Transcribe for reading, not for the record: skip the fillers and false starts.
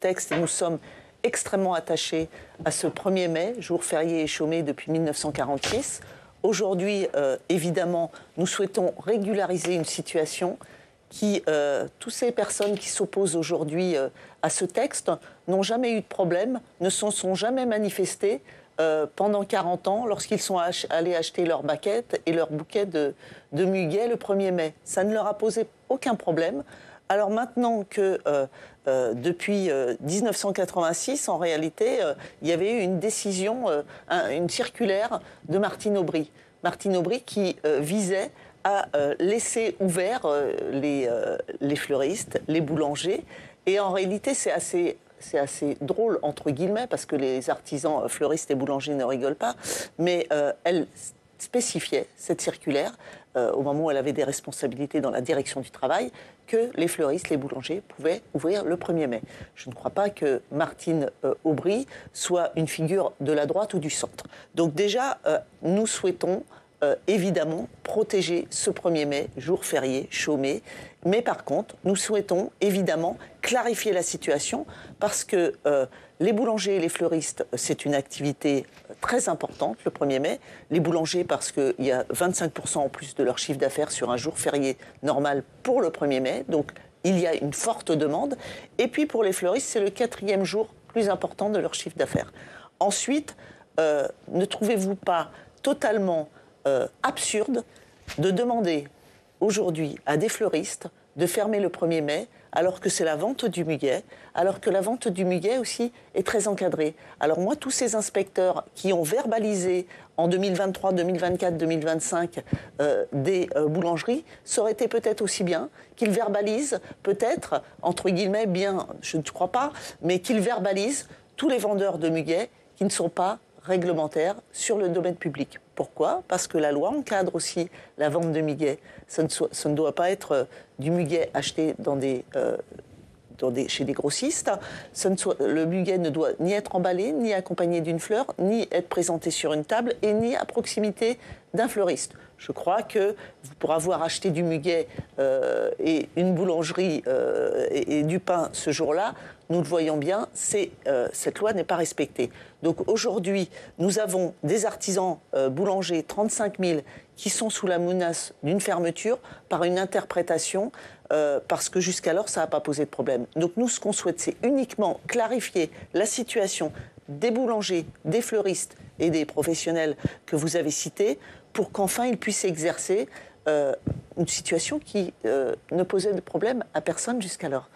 texte et nous sommes extrêmement attachés à ce 1er mai, jour férié et chômé depuis 1946. Aujourd'hui, évidemment, nous souhaitons régulariser une situation qui, toutes ces personnes qui s'opposent aujourd'hui à ce texte n'ont jamais eu de problème, ne se sont jamais manifestées pendant 40 ans lorsqu'ils sont allés acheter leur baguette et leur bouquet de muguet le 1er mai. Ça ne leur a posé aucun problème. Alors maintenant que depuis 1986, en réalité, il y avait eu une décision, une circulaire de Martine Aubry. Martine Aubry qui visait à laisser ouverts les fleuristes, les boulangers. Et en réalité, c'est assez drôle, entre guillemets, parce que les artisans fleuristes et boulangers ne rigolent pas, mais elle spécifiait, cette circulaire, au moment où elle avait des responsabilités dans la direction du travail, que les fleuristes, les boulangers pouvaient ouvrir le 1er mai. Je ne crois pas que Martine Aubry soit une figure de la droite ou du centre. Donc déjà, nous souhaitons évidemment protéger ce 1er mai, jour férié, chômé. Mais par contre, nous souhaitons évidemment clarifier la situation parce que les boulangers et les fleuristes, c'est une activité très importante le 1er mai. Les boulangers parce qu'il y a 25% en plus de leur chiffre d'affaires sur un jour férié normal pour le 1er mai. Donc il y a une forte demande. Et puis pour les fleuristes, c'est le 4e jour plus important de leur chiffre d'affaires. Ensuite, ne trouvez-vous pas totalement absurde de demander aujourd'hui à des fleuristes de fermer le 1er mai alors que c'est la vente du muguet, alors que la vente du muguet aussi est très encadrée. Alors moi, tous ces inspecteurs qui ont verbalisé en 2023, 2024, 2025 des boulangeries, ça aurait été peut-être aussi bien qu'ils verbalisent, peut-être, entre guillemets, bien, je ne crois pas, mais qu'ils verbalisent tous les vendeurs de muguet qui ne sont pas réglementaire sur le domaine public. Pourquoi ? Parce que la loi encadre aussi la vente de muguet. Ça ne doit pas être du muguet acheté chez des grossistes. Le muguet ne doit ni être emballé, ni accompagné d'une fleur, ni être présenté sur une table, et ni à proximité d'un fleuriste. Je crois que pour avoir acheté du muguet et une boulangerie et du pain ce jour-là, nous le voyons bien, cette loi n'est pas respectée. Donc aujourd'hui, nous avons des artisans boulangers, 35 000, qui sont sous la menace d'une fermeture par une interprétation, parce que jusqu'alors, ça n'a pas posé de problème. Donc nous, ce qu'on souhaite, c'est uniquement clarifier la situation des boulangers, des fleuristes et des professionnels que vous avez cités, pour qu'enfin ils puissent exercer une situation qui ne posait de problème à personne jusqu'alors.